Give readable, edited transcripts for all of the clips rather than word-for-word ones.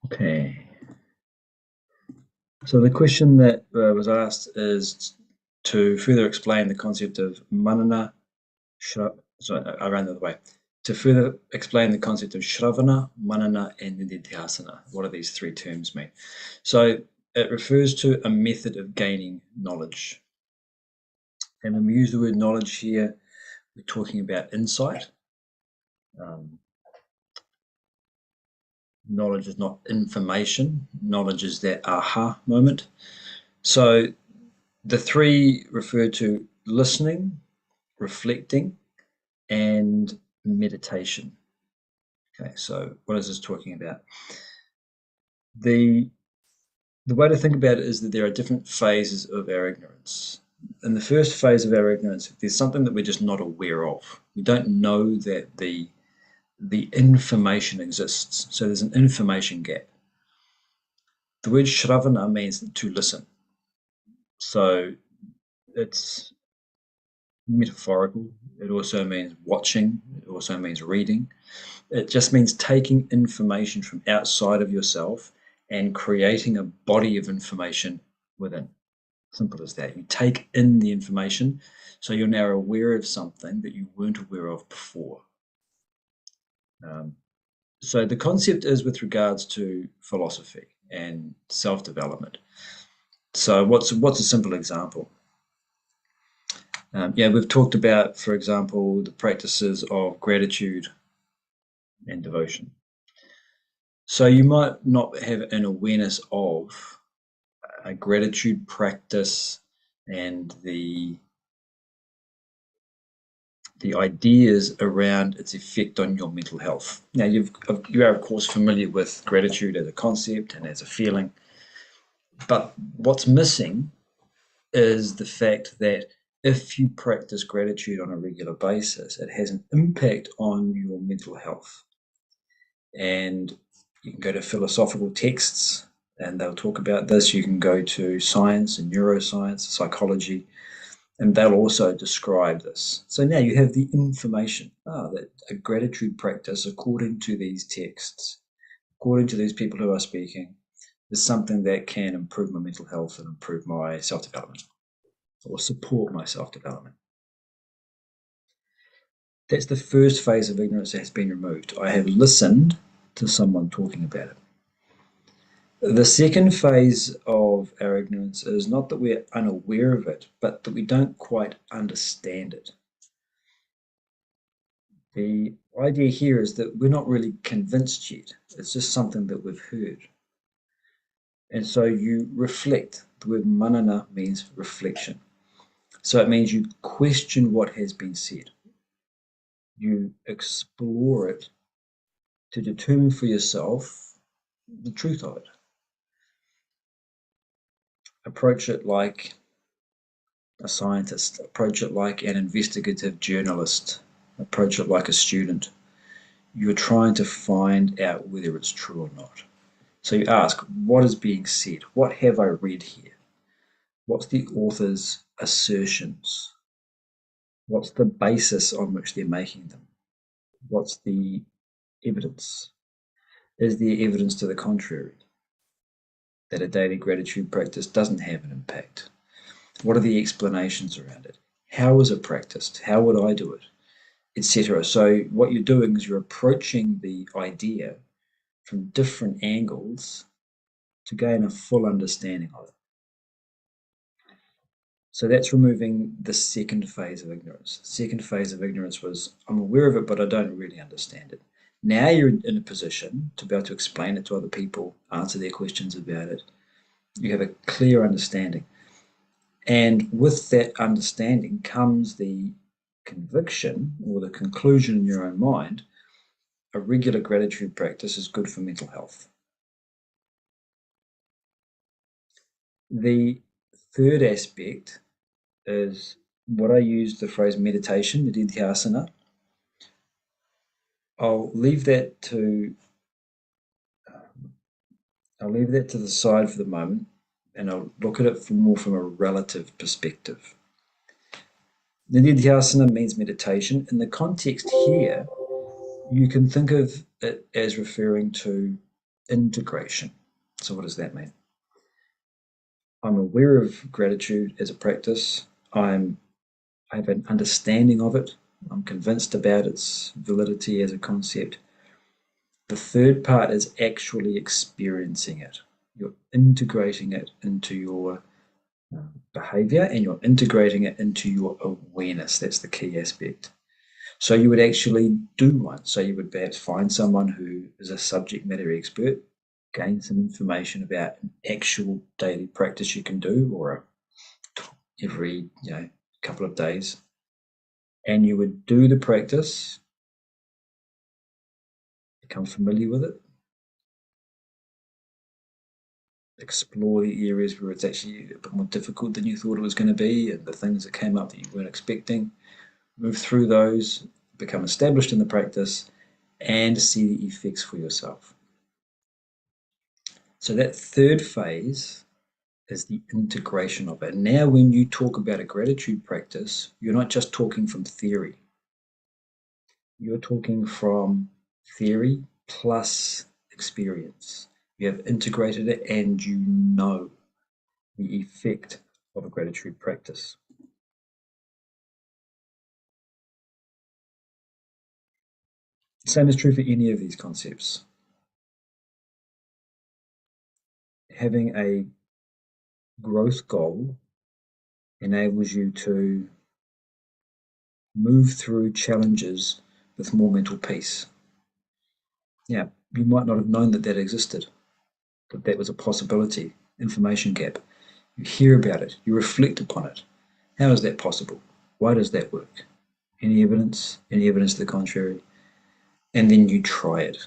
Okay. So the question that was asked is to further explain the concept of manana, sorry, I ran the other way. To further explain the concept of shravana, manana, and nididhyasana. What do these three terms mean? So it refers to a method of gaining knowledge. And when we use the word knowledge here, we're talking about insight. Um, knowledge is not information. Knowledge is that aha moment. So the three refer to listening, reflecting, and meditation. Okay, so what is this talking about? The way to think about it is that there are different phases of our ignorance. In the first phase of our ignorance, there's something that we're just not aware of. We don't know that the information exists. So there's an information gap. The word shravana means to listen. So it's metaphorical. It also means watching. It also means reading. It just means taking information from outside of yourself and creating a body of information within. Simple as that. You take in the information, so you're now aware of something that you weren't aware of before. So the concept is with regards to philosophy and self-development. So what's a simple example? We've talked about, for example, the practices of gratitude and devotion. So you might not have an awareness of a gratitude practice and the ideas around its effect on your mental health. Now, you are of course familiar with gratitude as a concept and as a feeling, but what's missing is the fact that if you practice gratitude on a regular basis, it has an impact on your mental health. And you can go to philosophical texts and they'll talk about this. You can go to science and neuroscience, psychology, and they'll also describe this. So now you have the information that a gratitude practice, according to these texts, according to these people who are speaking, is something that can improve my mental health and improve my self development or support my self development. That's the first phase of ignorance that has been removed. I have listened to someone talking about it. The second phase of our ignorance is not that we're unaware of it, but that we don't quite understand it. The idea here is that we're not really convinced yet. It's just something that we've heard. And so you reflect. The word manana means reflection. So it means you question what has been said. You explore it to determine for yourself the truth of it. Approach it like a scientist, approach it like an investigative journalist, approach it like a student. You're trying to find out whether it's true or not. So you ask, what is being said? What have I read here? What's the author's assertions? What's the basis on which they're making them? What's the evidence? Is there evidence to the contrary that a daily gratitude practice doesn't have an impact? What are the explanations around it? How is it practiced? How would I do it? Etc. So what you're doing is you're approaching the idea from different angles to gain a full understanding of it. So that's removing the second phase of ignorance. The second phase of ignorance was I'm aware of it, but I don't really understand it. Now you're in a position to be able to explain it to other people, answer their questions about it. You have a clear understanding. And with that understanding comes the conviction or the conclusion in your own mind a regular gratitude practice is good for mental health. The third aspect is what I use the phrase meditation, nididhyasana. I'll leave that to the side for the moment, and I'll look at it more from a relative perspective. Nididhyasana means meditation. In the context here, you can think of it as referring to integration. So what does that mean? I'm aware of gratitude as a practice. I have an understanding of it. I'm convinced about its validity as a concept. The third part is actually experiencing it. You're integrating it into your behavior and you're integrating it into your awareness. That's the key aspect. So you would actually do one. So you would perhaps find someone who is a subject matter expert, gain some information about an actual daily practice you can do or every couple of days. And you would do the practice, become familiar with it, explore the areas where it's actually a bit more difficult than you thought it was going to be and the things that came up that you weren't expecting. Move through those, become established in the practice, and see the effects for yourself. So that third phase is the integration of it. Now, when you talk about a gratitude practice, you're not just talking from theory. You're talking from theory plus experience. You have integrated it and you know the effect of a gratitude practice. Same is true for any of these concepts. Having a growth goal enables you to move through challenges with more mental peace. Yeah, you might not have known that that existed, that that was a possibility, information gap. You hear about it, you reflect upon it. How is that possible? Why does that work? Any evidence? Any evidence to the contrary? And then you try it.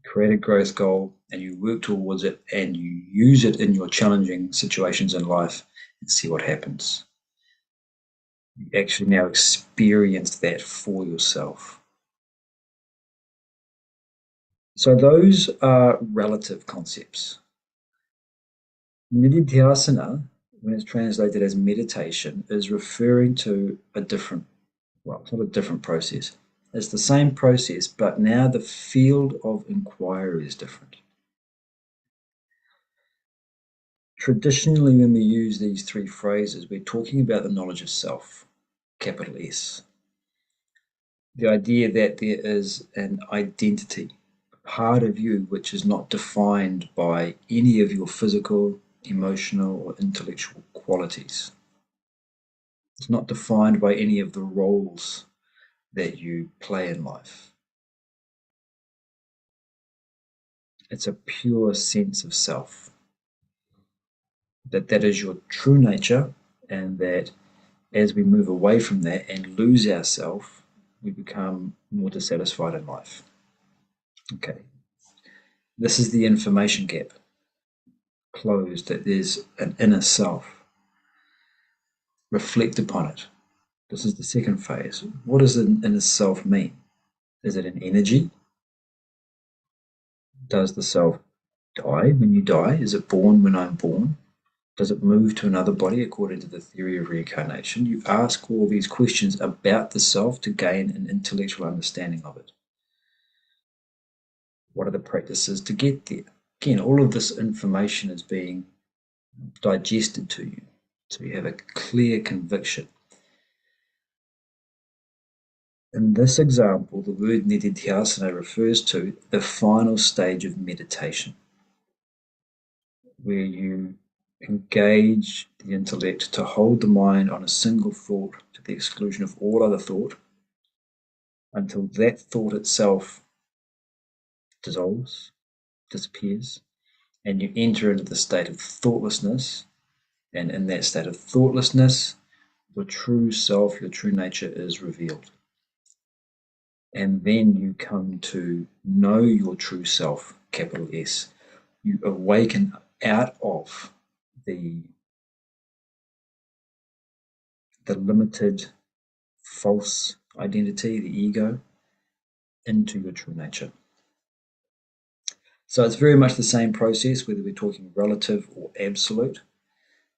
Create a growth goal and you work towards it and you use it in your challenging situations in life and see what happens. You actually now experience that for yourself. So those are relative concepts. Nididhyasana, when it's translated as meditation, is referring to a different, well, it's not a different process. It's the same process, but now the field of inquiry is different. Traditionally, when we use these three phrases, we're talking about the knowledge of self, capital S. The idea that there is an identity, part of you which is not defined by any of your physical, emotional, or intellectual qualities. It's not defined by any of the roles that you play in life. It's a pure sense of self. That is your true nature, and that as we move away from that and lose ourselves, we become more dissatisfied in life. Okay. This is the information gap closed, that there's an inner self. Reflect upon it. This is the second phase. What does an inner self mean? Is it an energy? Does the self die when you die? Is it born when I'm born? Does it move to another body according to the theory of reincarnation? You ask all these questions about the self to gain an intellectual understanding of it. What are the practices to get there? Again, all of this information is being digested to you, so you have a clear conviction. In this example, the word nididhyasana refers to the final stage of meditation, where you engage the intellect to hold the mind on a single thought to the exclusion of all other thought until that thought itself dissolves, disappears, and you enter into the state of thoughtlessness. And in that state of thoughtlessness, your true self, your true nature is revealed. And then you come to know your true self, capital S. You awaken out of the limited, false identity, the ego, into your true nature. So it's very much the same process, whether we're talking relative or absolute.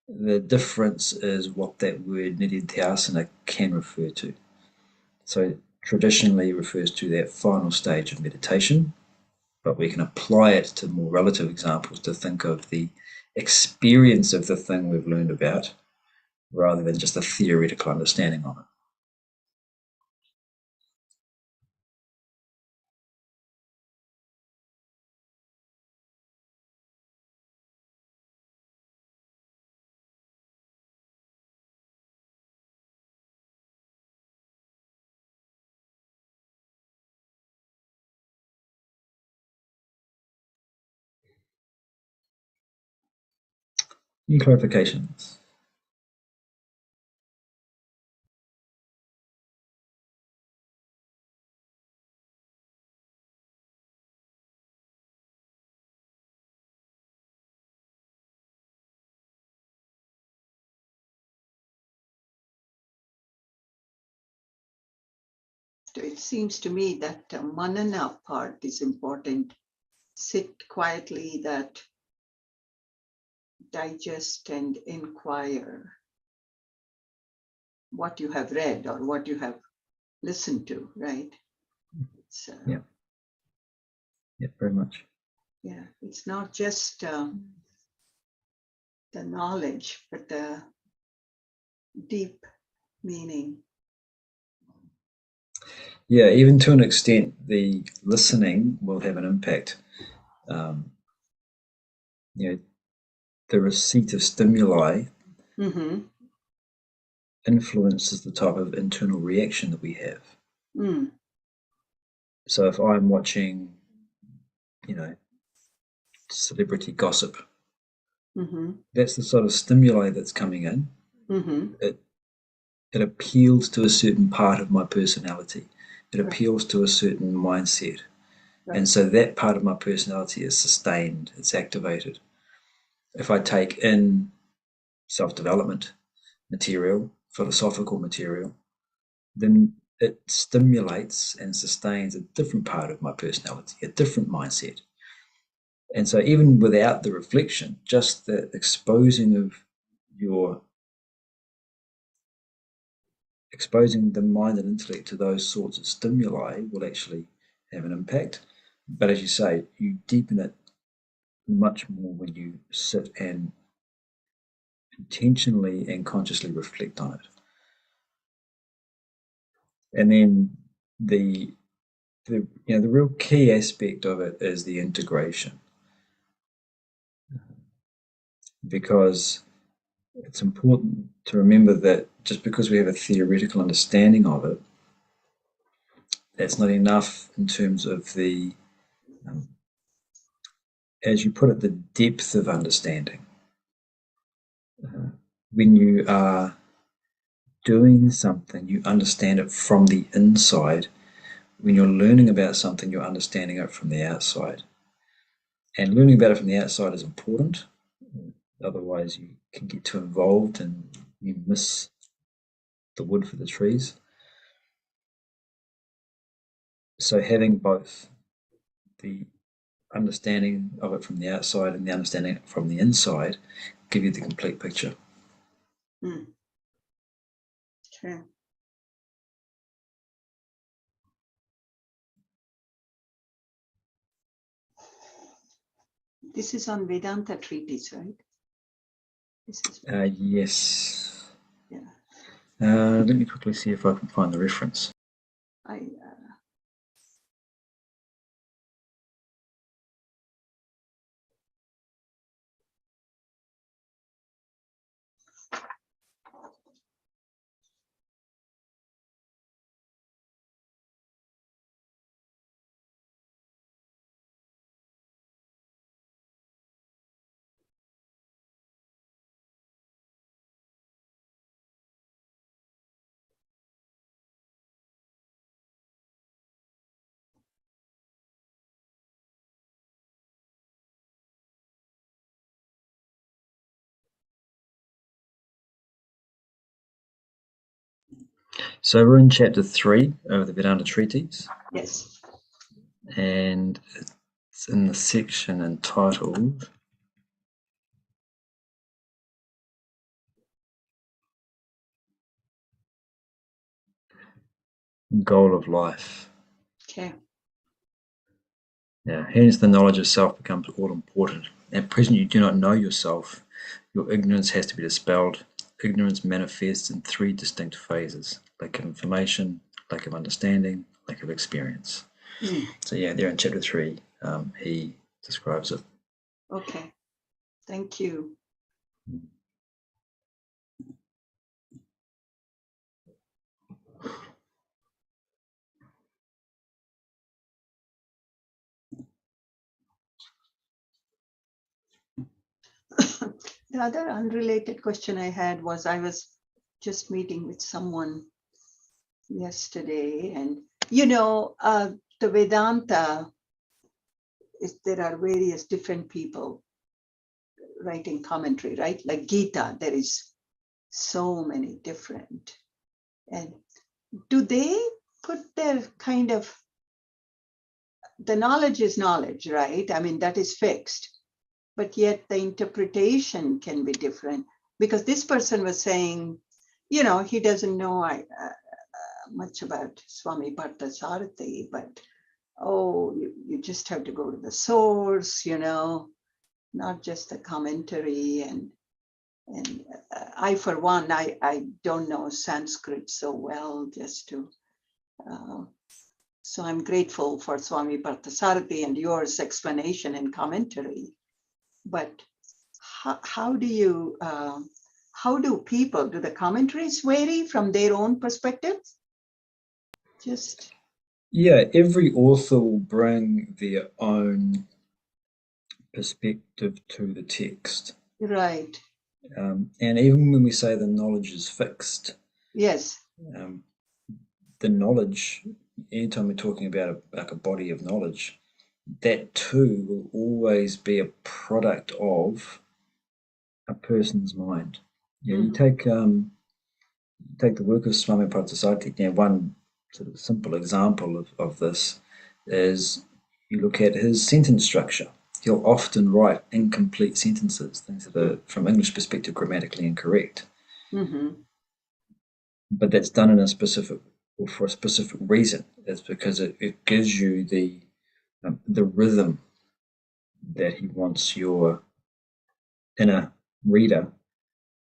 The difference is what that word nididhyasana can refer to. So traditionally refers to that final stage of meditation, but we can apply it to more relative examples to think of the experience of the thing we've learned about rather than just a theoretical understanding of it. Any clarifications? So it seems to me that manana part is important. Sit quietly, that digest and inquire what you have read or what you have listened to, right? It's, Yeah, very much. yeah, it's not just the knowledge, but the deep meaning. Yeah, even to an extent, the listening will have an impact. Um, you know, the receipt of stimuli Mm-hmm. influences the type of internal reaction that we have. Mm. So if I'm watching, celebrity gossip, Mm-hmm. that's the sort of stimuli that's coming in. Mm-hmm. It it appeals to a certain part of my personality. It Right. appeals to a certain mindset. Right. And so that part of my personality is sustained, it's activated. If I take in self development material, philosophical material, then it stimulates and sustains a different part of my personality, a different mindset. And so, even without the reflection, just the exposing of your exposing the mind and intellect to those sorts of stimuli will actually have an impact. But as you say, you deepen it much more when you sit and intentionally and consciously reflect on it. And then the the real key aspect of it is the integration, because it's important to remember that just because we have a theoretical understanding of it, that's not enough in terms of the, um, as you put it, the depth of understanding. When you are doing something, you understand it from the inside. When you're learning about something, you're understanding it from the outside. And learning about it from the outside is important. Otherwise, you can get too involved and you miss the wood for the trees. So, having both the understanding of it from the outside and the understanding from the inside give you the complete picture. Mm. Okay. This is on Vedanta treatise, right? This is Yes. yeah. Let me quickly see if I can find the reference. I So we're in chapter 3 of the Vedanta Treatise, yes. and it's in the section entitled Goal of Life. Okay. Yeah, hence the knowledge of self becomes all important. At present, you do not know yourself. Your ignorance has to be dispelled. Ignorance manifests in three distinct phases: lack of information, lack of understanding, lack of experience. Mm. So, yeah, there in chapter 3, he describes it. Okay, thank you. The other unrelated question I had was, I was just meeting with someone yesterday, and the Vedanta there are various different people writing commentary, right? Like Gita, there is so many different. And do they put their kind of, the knowledge is knowledge, right? I mean, that is fixed, but yet the interpretation can be different. Because this person was saying, he doesn't know much about Swami Parthasarathy, but you just have to go to the source, not just the commentary. And I, for one, I don't know Sanskrit so well, just to, so I'm grateful for Swami Parthasarathy and yours explanation and commentary. But how do people, do the commentaries vary from their own perspective? Yeah, every author will bring their own perspective to the text. Right. And even when we say the knowledge is fixed, yes, the knowledge, anytime we're talking about a body of knowledge, that too will always be a product of a person's mind. You take the work of Swami Parthasarathy. One sort of simple example of this is you look at his sentence structure. He'll often write incomplete sentences, things that are, from English perspective, grammatically incorrect. Mm-hmm. But that's done in a specific, or for a specific reason. It's because it gives you the rhythm that he wants your inner reader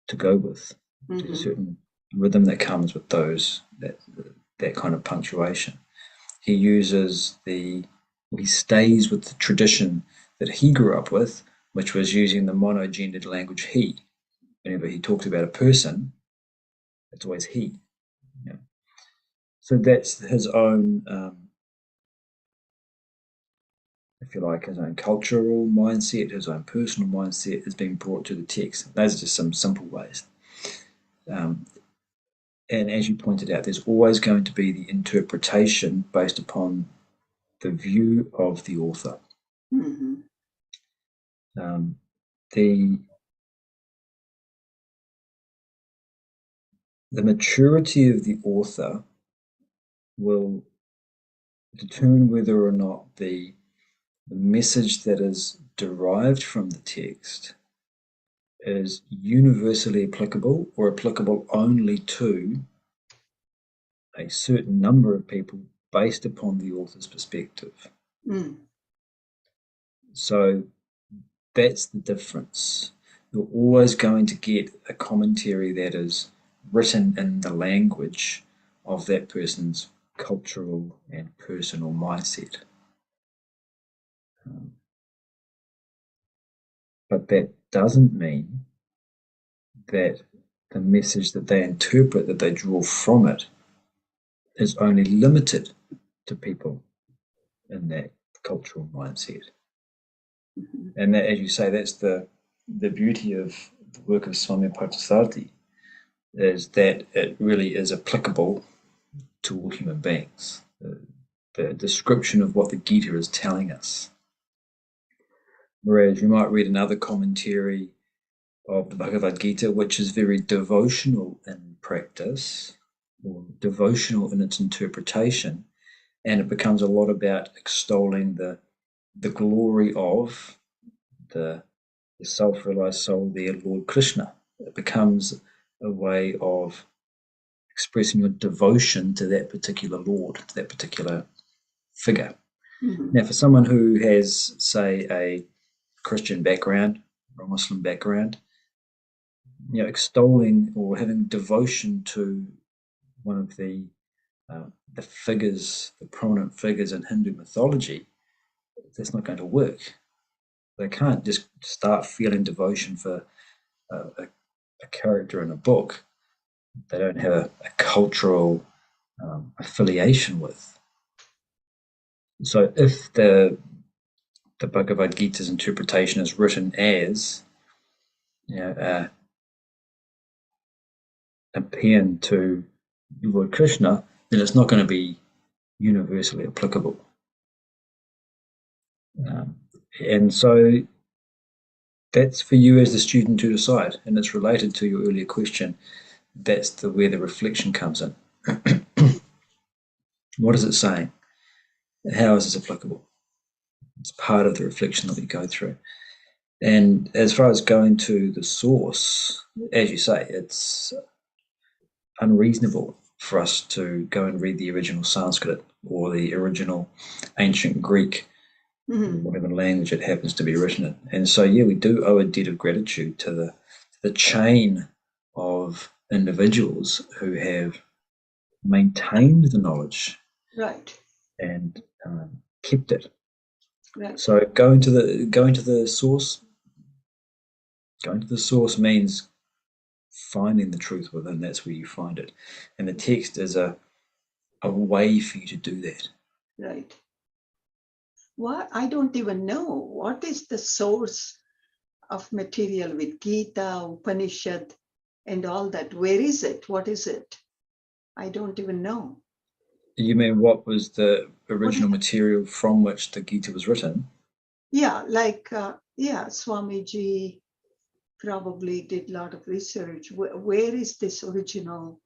to go with. There's a certain rhythm that comes with that kind of punctuation. He stays with the tradition that he grew up with, which was using the monogendered language he. Whenever he talks about a person, it's always he. So that's his own, if you like, his own cultural mindset, his own personal mindset is being brought to the text. Those are just some simple ways. And as you pointed out, there's always going to be the interpretation based upon the view of the author. Mm-hmm. The maturity of the author will determine whether or not the message that is derived from the text is universally applicable or applicable only to a certain number of people based upon the author's perspective. So that's the difference. You're always going to get a commentary that is written in the language of that person's cultural and personal mindset. But that doesn't mean that the message that they interpret, that they draw from it, is only limited to people in that cultural mindset. And that, as you say, that's the beauty of the work of Swami Parthasarathy, is that it really is applicable to all human beings. The description of what the Gita is telling us. Whereas you might read another commentary of the Bhagavad Gita, which is very devotional in practice, or devotional in its interpretation, and it becomes a lot about extolling the glory of the self-realized soul there, Lord Krishna. It becomes a way of expressing your devotion to that particular Lord, to that particular figure. Now, for someone who has, say, a Christian background or a Muslim background, extolling or having devotion to one of the figures, the prominent figures in Hindu mythology, that's not going to work. They can't just start feeling devotion for a character in a book they don't have a cultural affiliation with. So if the Bhagavad Gita's interpretation is written as a paean to Lord Krishna, then it's not going to be universally applicable. And so that's for you as the student to decide, and it's related to your earlier question. That's where the reflection comes in. What is it saying? How is this applicable? It's part of the reflection that we go through. And as far as going to the source, as you say, it's unreasonable for us to go and read the original Sanskrit or the original ancient Greek, whatever language it happens to be written in. And so, we do owe a debt of gratitude to the chain of individuals who have maintained the knowledge, right, and kept it. Right. So going to the source. Going to the source means finding the truth within. That's where you find it, and the text is a way for you to do that. Right. What? I don't even know. What is the source of material with Gita, Upanishad, and all that? Where is it? What is it? I don't even know. You mean what was the original material from which the Gita was written? Yeah, like, Swamiji probably did a lot of research. Where is this original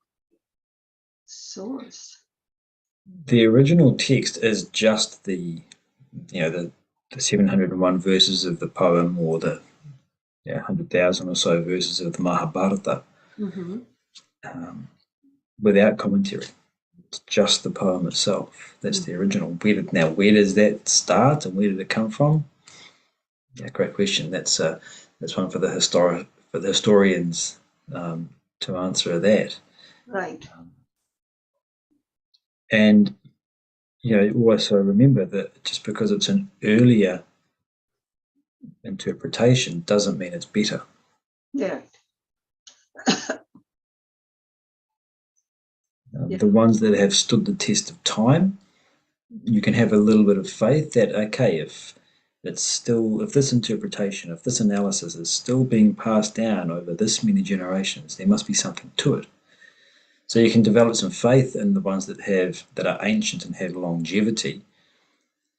source? The original text is just the 701 verses of the poem, or the 100,000 or so verses of the Mahabharata, without commentary. It's just the poem itself. That's the original. Where does that start, and where did it come from? Yeah, great question. That's one for the historians to answer that. Right. And also remember that just because it's an earlier interpretation doesn't mean it's better. Yeah. The ones that have stood the test of time, you can have a little bit of faith that, okay, if this interpretation, if this analysis is still being passed down over this many generations, there must be something to it. So you can develop some faith in the ones that are ancient and have longevity,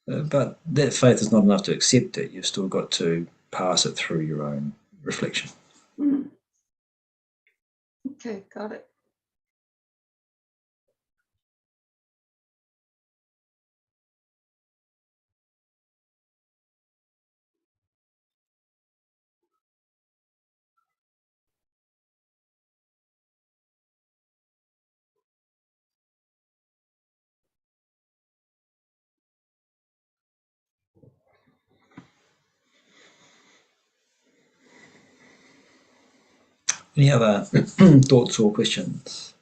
but that faith is not enough to accept it. You've still got to pass it through your own reflection. Okay, got it. Any other thoughts or questions?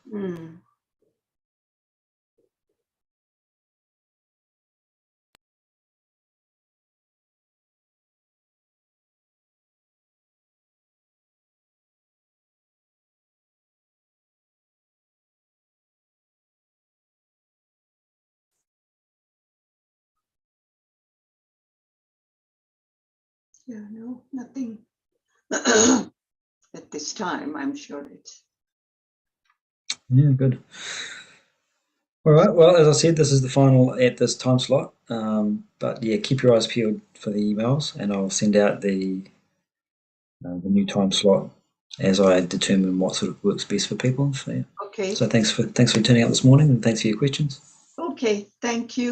Yeah, no, nothing at this time. I'm sure it's. Yeah, good. All right. Well, as I said, this is the final at this time slot. But keep your eyes peeled for the emails, and I'll send out the new time slot as I determine what sort of works best for people. So, Okay. So thanks for turning out this morning, and thanks for your questions. Okay. Thank you.